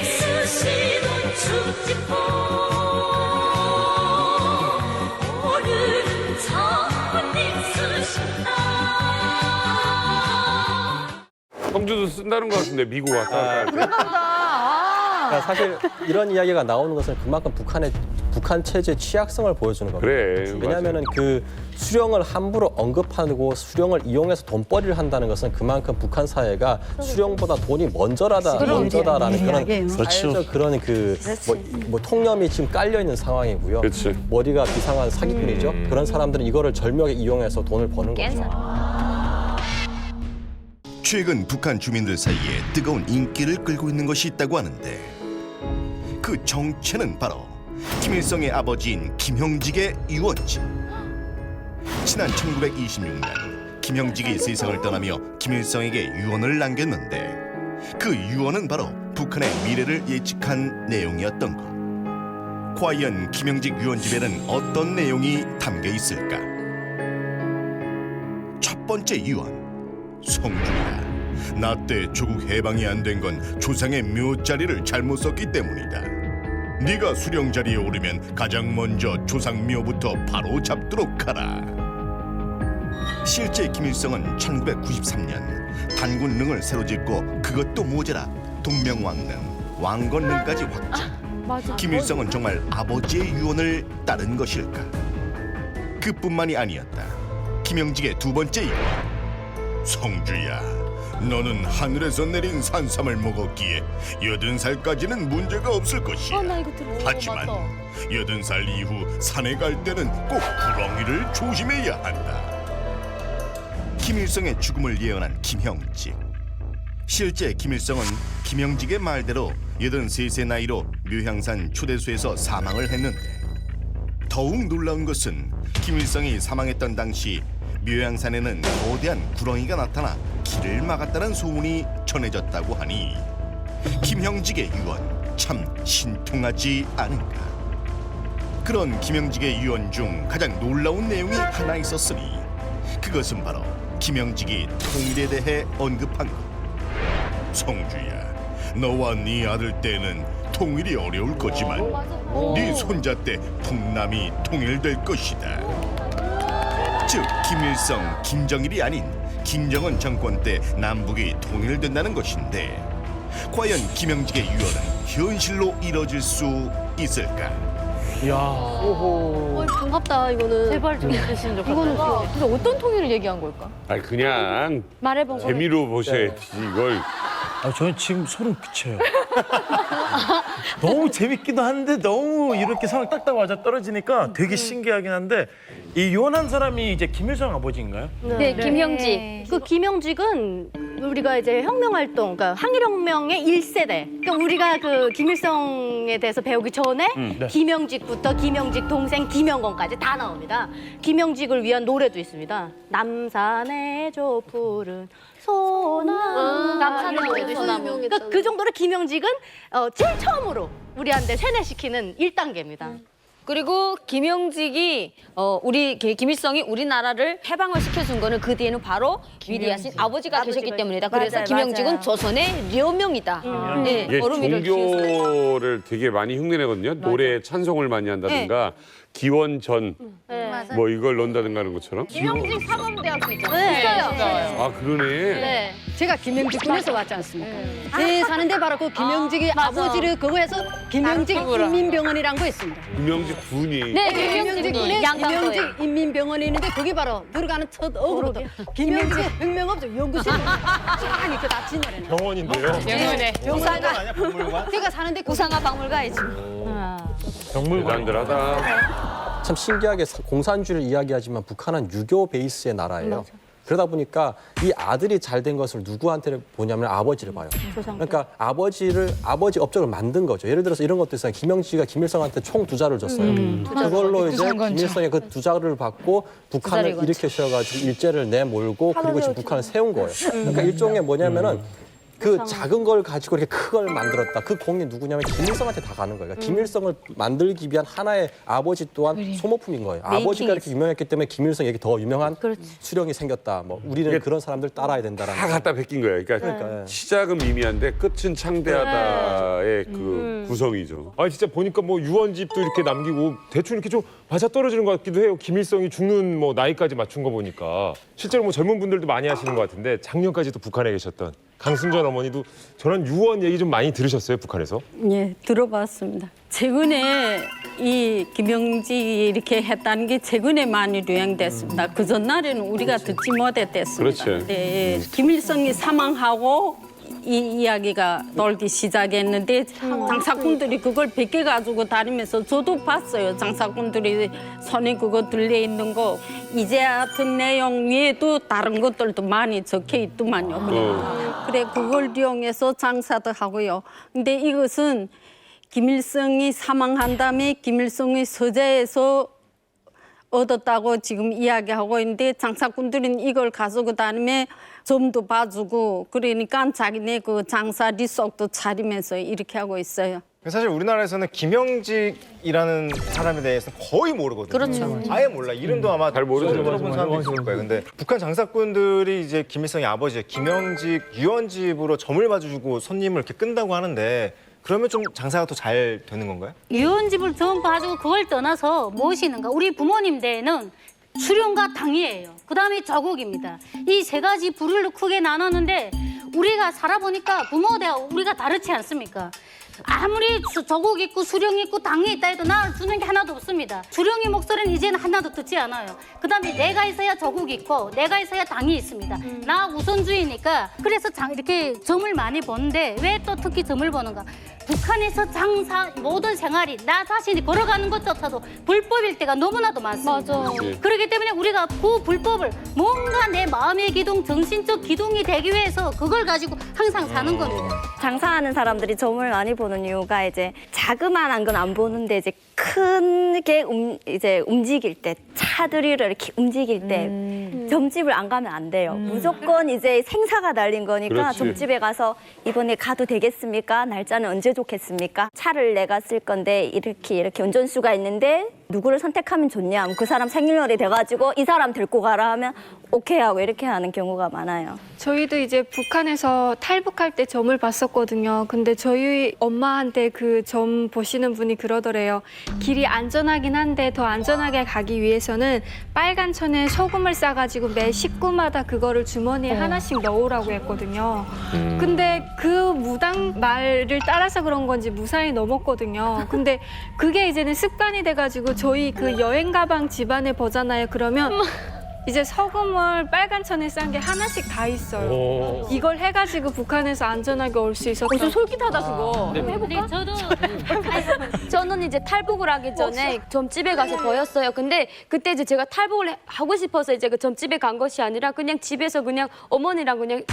쓰시던 축지법 성주도 쓴다는 것 같은데 미국 왔다 갔다 할 때. 그러니까 사실 이런 이야기가 나오는 것은 그만큼 북한 체제의 취약성을 보여주는 겁니다. 그래, 왜냐하면은 그 수령을 함부로 언급하고 수령을 이용해서 돈벌이를 한다는 것은 그만큼 북한 사회가 수령보다 돈이 먼저다라는 그런 사회적 그런 뭐 통념이 지금 깔려 있는 상황이고요. 그치. 머리가 비상한 사기꾼이죠. 그런 사람들은 이거를 절묘하게 이용해서 돈을 버는 거죠. 최근 북한 주민들 사이에 뜨거운 인기를 끌고 있는 것이 있다고 하는데 그 정체는 바로 김일성의 아버지인 김형직의 유언지. 지난 1926년 김형직이 세상을 떠나며 김일성에게 유언을 남겼는데 그 유언은 바로 북한의 미래를 예측한 내용이었던 것. 과연 김형직 유언집에는 어떤 내용이 담겨 있을까? 첫 번째 유언. 성주야, 나 때 조국 해방이 안 된 건 조상의 묘자리를 잘못 썼기 때문이다. 네가 수령 자리에 오르면 가장 먼저 조상 묘부터 바로 잡도록 하라. 실제 김일성은 1993년 단군릉을 새로 짓고 그것도 모자라 동명왕릉, 왕건릉까지 확장. 김일성은 정말 아버지의 유언을 따른 것일까? 그뿐만이 아니었다. 김영직의 두 번째 유언. 성주야, 너는 하늘에서 내린 산삼을 먹었기에 80살까지는 문제가 없을 것이야. 하지만 80살 이후 산에 갈 때는 꼭 구렁이를 조심해야 한다. 김일성의 죽음을 예언한 김형직. 실제 김일성은 김형직의 말대로 83세 나이로 묘향산 초대소에서 사망을 했는데, 더욱 놀라운 것은 김일성이 사망했던 당시 묘향산에는 거대한 구렁이가 나타나 길을 막았다는 소문이 전해졌다고 하니 김형직의 유언 참 신통하지 않은가. 그런 김형직의 유언 중 가장 놀라운 내용이 하나 있었으니 그것은 바로 김형직이 통일에 대해 언급한 것. 성주야, 너와 네 아들 때는 통일이 어려울 거지만 네 손자 때 북남이 통일될 것이다. 즉 김일성, 김정일이 아닌 김정은 정권 때 남북이 통일된다는 것인데, 과연 김형직의 유언은 현실로 이뤄질 수 있을까? 반갑다 이거는. 제발 좀 해주시면 좋겠다. 이거는 근데 어떤 통일을 얘기한 걸까? 아니 그냥 말해본 거. 재미로 보셔야지 이걸. 저는 지금 소름 끼쳐요. 너무 재밌기도 한데 너무 이렇게 상을 딱딱 맞아 떨어지니까 되게 신기하긴 한데, 이 유언한 사람이 이제 김일성 아버지인가요? 네, 김형직. 그 김형직은 우리가 이제 혁명활동, 그러니까 항일혁명의 1세대. 그러니까 우리가 그 김일성에 대해서 배우기 전에 네. 김형직부터 김형직 동생 김영건까지 다 나옵니다. 김형직을 위한 노래도 있습니다. 남산의 저 푸른 소나무. 남산의 노래도 있어요. 소나무. 그러니까 그 정도로 김형직은 제일 처음으로 우리한테 세뇌시키는 1단계입니다. 그리고 김형직이 우리 김일성이 우리나라를 해방을 시켜준 거는 그 뒤에는 바로 위대하신 아버지가 계셨기 때문이다. 그래서 맞아요, 김형직은 맞아요. 조선의 려명이다. 네, 이게 어루미를 키워서. 종교를 되게 많이 흉내내거든요. 노래에 찬송을 많이 한다든가 기원전 뭐 이걸 넣는다든가 하는 것처럼. 김형직 사범대학교 있잖아요. 네. 있어요. 아 그러네. 네. 제가 김영직 군에서 왔지 않습니까? 제 사는데 바로 그 김영직이 맞아. 아버지를 그거 해서 김영직 인민병원이라는 거 있습니다. 김영직 군이. 네, 김영직 김형직이 군에 양강도에. 김영직 인민병원이 있는데 거기 바로 들어가는 첫 어구로도 김영직 혁명업소 연구실 쫙 이렇게 다 진열해 놔. 병원인데요. 네. 아니야, 박물관? 제가 사는데 그 우상화 박물관이지. 대단들하다. 참 신기하게 공산주의를 이야기하지만 북한은 유교 베이스의 나라예요. 그러다 보니까 이 아들이 잘 된 것을 누구한테 보냐면 아버지를 봐요. 그러니까 아버지 업적을 만든 거죠. 예를 들어서 이런 것도 있어요. 김영직이가 김일성한테 총 2자를 줬어요. 그걸로 이제 김일성이 그 2자를 받고 북한을 일으켜셔가지고 일제를 내몰고 그리고 지금 북한을 세운 거예요. 그러니까 일종의 뭐냐면은 그 작은 걸 가지고 이렇게 큰 걸 만들었다. 그 공이 누구냐면 김일성한테 다 가는 거예요. 그러니까 김일성을 만들기 위한 하나의 아버지 또한 소모품인 거예요. 아버지가 이렇게 유명했기 때문에 김일성에게 더 유명한 수령이 생겼다. 뭐 우리는 그런 사람들 따라야 된다라는. 다 갖다 베낀 거예요. 그러니까 시작은 미미한데 끝은 창대하다의 그 구성이죠. 아니 진짜 보니까 뭐 유언집도 이렇게 남기고 대충 이렇게 좀 맞아 떨어지는 것 같기도 해요. 김일성이 죽는 뭐 나이까지 맞춘 거 보니까 실제로 뭐 젊은 분들도 많이 하시는 것 같은데 작년까지도 북한에 계셨던 강순전 어머니도 저런 유언 얘기 좀 많이 들으셨어요, 북한에서? 예, 들어봤습니다. 최근에 이 김영직이 이렇게 했다는 게 최근에 많이 유행됐습니다. 그 전날에는 우리가 듣지 못했습니다. 그렇지. 네, 김일성이 사망하고 이 이야기가 돌기 시작했는데 장사꾼들이 그걸 베껴가지고 다니면서 저도 봤어요. 장사꾼들이 손에 그거 들려 있는 거. 이제 같은 내용 외에도 다른 것들도 많이 적혀 있더만요. 그래 그걸 이용해서 장사도 하고요. 근데 이것은 김일성이 사망한 다음에 김일성의 서재에서 얻었다고 지금 이야기하고 있는데 장사꾼들은 이걸 가지고 다니면 점도 봐주고 그러니까 자기네 그 장사 리속도 차리면서 이렇게 하고 있어요. 사실 우리나라에서는 김형직이라는 사람에 대해서는 거의 모르거든요. 그렇죠. 아예 몰라. 이름도 아마 잘 모르죠. 들어본 사람도 있을 거예요. 근데 북한 장사꾼들이 이제 김일성의 아버지 김형직 유언집으로 점을 봐주고 손님을 이렇게 끈다고 하는데, 그러면 좀 장사가 더 잘 되는 건가요? 유언집을 좀 봐주고 그걸 떠나서 무엇이는가? 우리 부모님 때에는 수령과 당이에요. 그다음에 조국입니다. 이 세 가지 부류를 크게 나눴는데 우리가 살아보니까 부모대가 우리가 다르지 않습니까? 아무리 조국 있고 수령 있고 당이 있다 해도 나 주는 게 하나도 없습니다. 수령의 목소리는 이제는 하나도 듣지 않아요. 그다음에 내가 있어야 조국 있고 내가 있어야 당이 있습니다. 나 우선주의니까 그래서 이렇게 점을 많이 보는데 왜 또 특히 점을 보는가? 북한에서 장사 모든 생활이 나 자신이 걸어가는 것조차도 불법일 때가 너무나도 많습니다. 맞아. 그렇기 때문에 우리가 그 불법을 뭔가 내 마음의 기둥, 정신적 기둥이 되기 위해서 그걸 가지고 항상 사는 겁니다. 장사하는 사람들이 점을 많이 보는 이유가 이제 자그마한 건 안 보는데 이제 크게 이제 움직일 때 차들이 이렇게 움직일 때 점집을 안 가면 안 돼요. 무조건 이제 생사가 달린 거니까 그렇지. 점집에 가서 이번에 가도 되겠습니까? 날짜는 언제 좋겠습니까? 차를 내가 쓸 건데 이렇게 운전수가 있는데 누구를 선택하면 좋냐? 그 사람 생일날이 돼가지고 이 사람 데리고 가라 하면 오케이 하고 이렇게 하는 경우가 많아요. 저희도 이제 북한에서 탈북할 때 점을 봤었거든요. 근데 저희 엄마한테 그 점 보시는 분이 그러더래요. 길이 안전하긴 한데 더 안전하게 가기 위해서는 빨간 천에 소금을 싸가지고 매 식구마다 그거를 주머니에 하나씩 넣으라고 했거든요. 근데 그 무당 말을 따라서 그런 건지 무사히 넘었거든요. 근데 그게 이제는 습관이 돼가지고 저희 그 여행 가방 집안에 보잖아요. 그러면 이제 소금을 빨간 천에 싼 게 하나씩 다 있어요. 이걸 해가지고 북한에서 안전하게 올 수 있었던. 좀 솔깃하다 그거. 해볼까? 저도 저는 이제 탈북을 하기 전에 점집에 가서 보였어요. 근데 그때 이제 제가 탈북을 하고 싶어서 이제 그 점집에 간 것이 아니라 그냥 집에서 그냥 어머니랑 그냥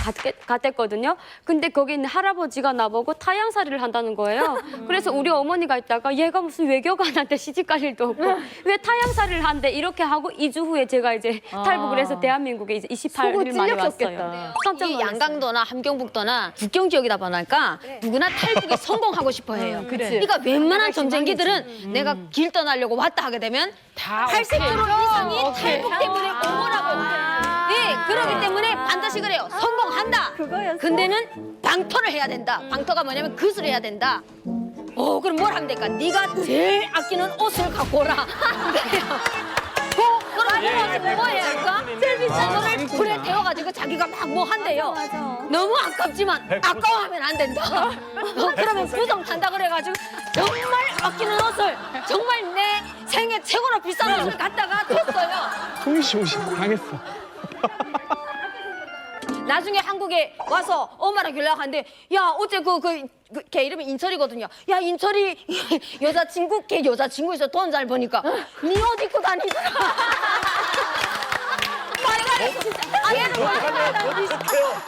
갔댔거든요. 근데 거기 있는 할아버지가 나보고 타양살이를 한다는 거예요. 그래서 우리 어머니가 있다가 얘가 무슨 외교관한테 시집갈 일도 없고 왜 타양살이를 한대 이렇게 하고 2주 후에 제가 이제 탈북을 해서 대한민국에 이제 28일 만에 왔어요. 깜짝 이 놀랐어요. 양강도나 함경북도나 국경 지역이다 보니까 누구나 탈북에 성공하고 싶어 해요. 그러니까 웬만한 점쟁이들은 내가 길 떠나려고 왔다 하게 되면 80% 이상이 탈북 때문에 온 거라고. 네, 그렇기 때문에 반드시 그래요. 성공한다. 근데는 방토를 해야 된다. 방토가 뭐냐면 그술을 해야 된다. 그럼 뭘 하면 될까? 네가 제일 아끼는 옷을 갖고 오라. 그럼 뭐 해야 할까? 제일 비싼 거를 불에 태워가지고 자기가 막 뭐 한대요. 너무 아깝지만 아까워하면 안 된다. 그러면 부정 탄다 그래가지고 정말 아끼는 옷을 정말 내 생애 최고로 비싼 옷을 갖다가 줬어요. 통시오시 당했어. 나중에 한국에 와서 엄마랑 연락하는데 야 어째 걔 이름이 인철이거든요. 야 인철이 걔 여자친구 있어. 돈 잘 버니까 네 옷 입고 다니더라.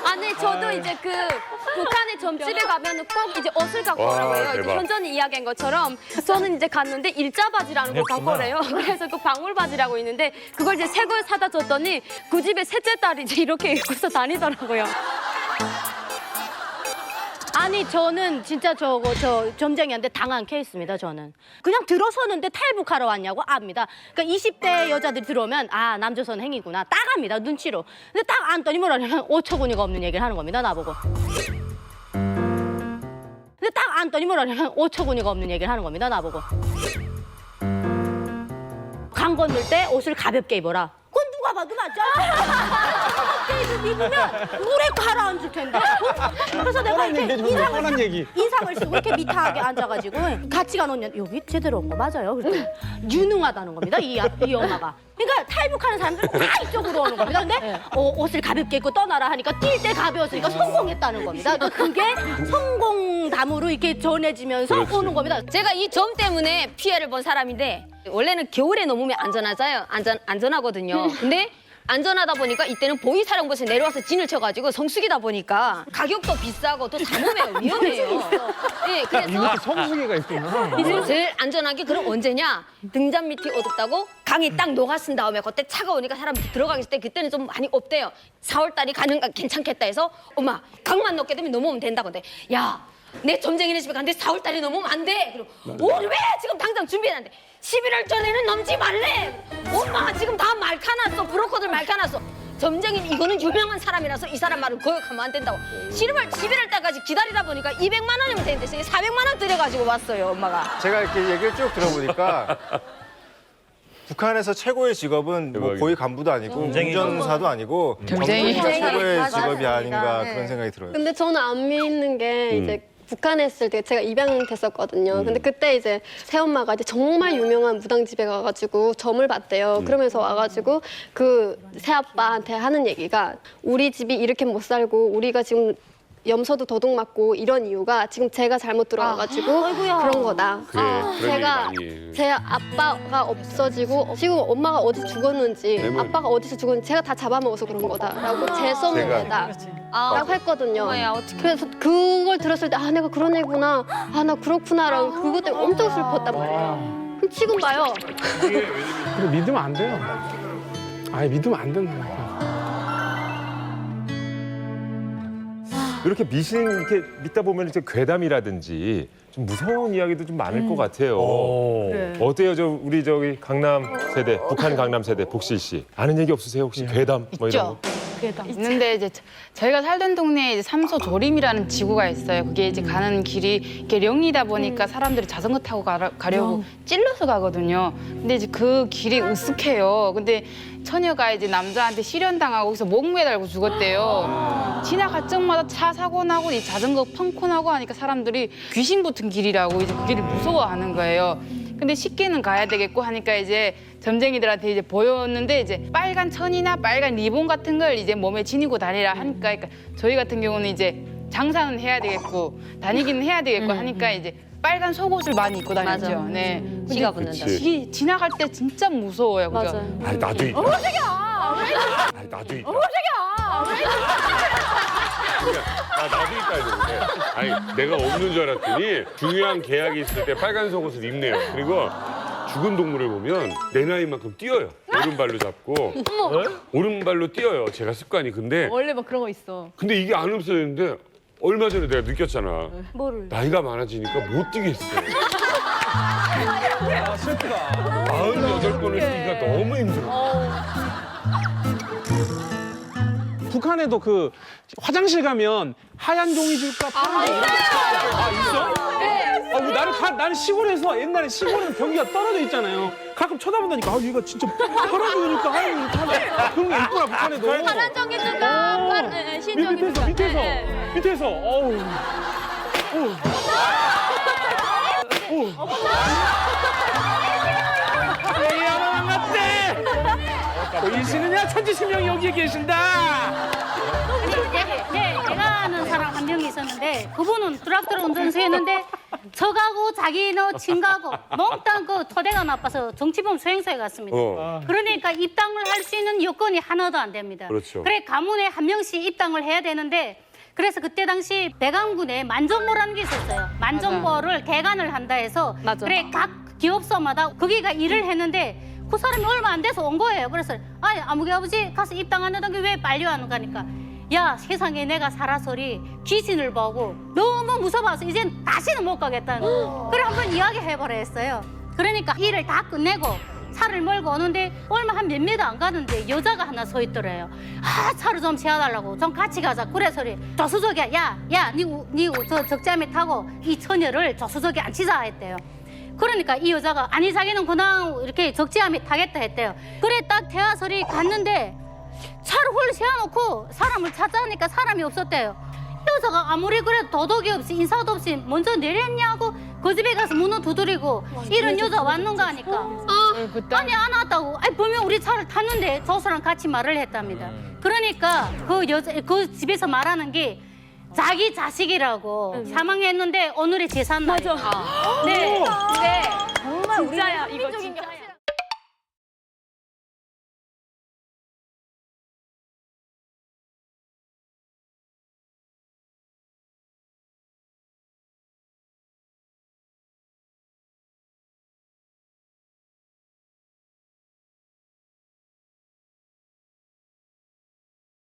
아니 저도 이제 그 북한의 점집에 가면 꼭 이제 옷을 갖고 오라고 해요. 이제 현전이 이야기한 것처럼 저는 이제 갔는데 일자 바지라는 걸 갖고 오래요. 그래서 그 방울 바지라고 있는데 그걸 이제 새 걸 사다 줬더니 그 집에 셋째 딸이 이제 이렇게 입고서 다니더라고요. 아니 저는 진짜 저 점쟁이한테 당한 케이스입니다. 저는 그냥 들어서는데 탈북하러 왔냐고 압니다. 그러니까 20대 여자들이 들어오면 아 남조선 행위구나 딱 압니다. 눈치로. 근데 딱 안더니 뭐라냐면 어처구니가 없는 얘기를 하는 겁니다. 나보고. 근데 딱 안더니 뭐라냐면 어처구니가 없는 얘기를 하는 겁니다. 나보고. 강 건널 때 옷을 가볍게 입어라. 그건 누가 봐도 맞죠? 가볍게 입으면 물에 가라앉을 텐데. 그래서 내가 이렇게 인상을 쓰고 이렇게 미타하게 앉아가지고 같이 간 언니 여기 제대로 온 거 맞아요? 그랬더니 유능하다는 겁니다. 이 엄마가. 그러니까 탈북하는 사람들은 다 이쪽으로 오는 겁니다. 근데 옷을 가볍게 입고 떠나라 하니까 뛸 때 가벼웠으니까 성공했다는 겁니다. 그러니까 그게 성공담으로 이렇게 전해지면서 오는 겁니다. 제가 이 점 때문에 피해를 본 사람인데 원래는 겨울에 넘으면 안전하거든요. 근데 안전하다 보니까 이때는 보이사령부에서 내려와서 진을 쳐가지고 성수기다 보니까 가격도 비싸고 또 잠오면 위험해요. 네, 그래서 이렇게 성수기가 있구나. 이제 제일 안전하게 그럼 언제냐? 등잔 밑이 어둡다고 강이 딱 녹아쓴 다음에 그때 차가우니까 사람들이 들어가기 때 그때는 좀 많이 없대요. 4월달이 가능가 괜찮겠다 해서 엄마 강만 녹게 되면 넘어오면 된다고. 근데 야 내 점쟁이네 집에 갔는데 4월달에 넘으면 안 돼. 그럼 우리 왜 지금 당장 준비해놨는데 11월 전에는 넘지 말래. 엄마 지금 다 말카놨어. 브로커들 말카놨어. 점쟁이 이거는 유명한 사람이라서 이 사람 말을 거역하면 안 된다고. 11월 달까지 기다리다 보니까 200만 원이면 되는데 400만 원 들여가지고 왔어요 엄마가. 제가 이렇게 얘기를 쭉 들어보니까 북한에서 최고의 직업은 뭐 대박이다. 고위 간부도 아니고 운전사도 아니고 경쟁이가 최고의 직업이 아닌가 그런 생각이 들어요. 근데 저는 안 믿는 게 이제 북한에 있을 때 제가 입양됐었거든요. 근데 그때 이제 새엄마가 이제 정말 유명한 무당집에 가가지고 점을 봤대요. 그러면서 와가지고 그 새아빠한테 하는 얘기가 우리 집이 이렇게 못 살고 우리가 지금 염소도 도둑 맞고 이런 이유가 지금 제가 잘못 들어와가지고 그런 거다. 그래, 그런 얘기 제가 많이 해. 제 아빠가 없어지고 지금 엄마가 어디 죽었는지 아빠가 어디서 죽었는지 제가 다 잡아먹어서 그런 거다라고 제 썸네다 라고 했거든요. 그래서 그걸 들었을 때 아 내가 그런 애구나 아 나 그렇구나라고 그것 때문에 엄청 슬펐단 말이에요. 그럼 지금 봐요. 근데 믿으면 안 돼요. 아예 믿으면 안 된다니까. 이렇게 미신 이렇게 믿다 보면 이제 괴담이라든지 좀 무서운 이야기도 좀 많을 것 같아요. 그래. 어때요, 우리 저기 강남 세대, 북한 강남 세대 복실 씨 아는 얘기 없으세요 혹시 괴담 뭐 이런 거? 있는데 이제 저희가 살던 동네에 이제 삼소 조림이라는 지구가 있어요. 그게 이제 가는 길이 이렇게 령이다 보니까 사람들이 자전거 타고 가려고 찔러서 가거든요. 근데 이제 그 길이 으슥해요. 근데 처녀가 이제 남자한테 실현당하고 거기서 목 매달고 죽었대요. 지나갈 적마다 차 사고 나고 이 자전거 펑크 나고 하니까 사람들이 귀신 붙은 길이라고 이제 그 길을 무서워하는 거예요. 근데 식기는 가야 되겠고 하니까 이제 점쟁이들한테 이제 보였는데 이제 빨간 천이나 빨간 리본 같은 걸 이제 몸에 지니고 다니라 하니까 그러니까 저희 같은 경우는 이제 장사는 해야 되겠고 다니기는 해야 되겠고 하니까 이제 빨간 속옷을 많이 입고 다녔죠. 맞아. 네. 씨가 붙는다. 지나갈 때 진짜 무서워요. 그죠? 맞아요. 아니 나도 있다. 아니 나도 있다. 나도 있다 이러는데 아니 내가 없는 줄 알았더니 중요한 계약이 있을 때 빨간 속옷을 입네요. 그리고 죽은 동물을 보면 내 나이만큼 뛰어요. 오른발로 잡고 오른발로 뛰어요. 제가 습관이. 근데 원래 막 그런 거 있어. 근데 이게 안 없어졌는데 얼마 전에 내가 느꼈잖아. 뭐를? 나이가 많아지니까 못 뛰겠어. 아, 슬프다. 48번을 뛰기가 너무 힘들어. 북한에도 그 화장실 가면 하얀 종이 줄까 파란 종이 줄까? 아 있어? 네. 나는 시골에서 옛날에 시골에는 변기가 떨어져 있잖아요. 가끔 쳐다본다니까 아 얘가 진짜 파란 종이 줄까 하얀 종이 줄까 그런 게 있구나 북한에도. 파란 종이 줄까? 흰 종이 줄까? 밑에서 어우. 야만 같대. 이시느냐 천지신명이 여기에 계신다. 내가 아는 사람 한 명이 있었는데 그분은 트럭트를 운전해서 했는데 저가고 자기는 친가고 몽땅 그 토대가 나빠서 정치범 수행소에 갔습니다. 그러니까 입당을 할 수 있는 여건이 하나도 안 됩니다. 그렇죠. 그래 가문에 한 명씩 입당을 해야 되는데 그래서 그때 당시 배강군에 만정보라는 게 있었어요. 만정보를 개간을 한다 해서 그래 각 기업소마다 거기가 일을 했는데 그 사람이 얼마 안 돼서 온 거예요. 그래서 아무개 아버지 가서 입당 안 하던 게 왜 빨리 하는 거니까 야 세상에 내가 살아서리 귀신을 보고 너무 무서워서 이젠 다시는 못 가겠다는 그래 한번 이야기해보라 했어요. 그러니까 일을 다 끝내고 차를 몰고 오는데 얼마 한 몇 미터 안 가는데 여자가 하나 서 있더래요. 차를 좀 세워달라고 좀 같이 가자. 그래서리 조수석에 니 저 적재함에 타고 이 처녀를 조수석에 앉히자 했대요. 그러니까 이 여자가 아니 자기는 그냥 이렇게 적재함에 타겠다 했대요. 그래 딱 태화설이 갔는데 차를 홀 세워놓고 사람을 찾자니까 사람이 없었대요. 여자가 아무리 그래도 도덕이 없이 인사도 없이 먼저 내렸냐고 그 집에 가서 문을 두드리고 이런 여자 왔는가 하니까 아니 안 왔다고. 아니 보면 우리 차를 탔는데 조수랑 같이 말을 했답니다. 그러니까 그 여자 그 집에서 말하는 게 자기 자식이라고 사망했는데 오늘의 제삿날. 맞아. 네. 정말 진짜야. 이거 진짜야.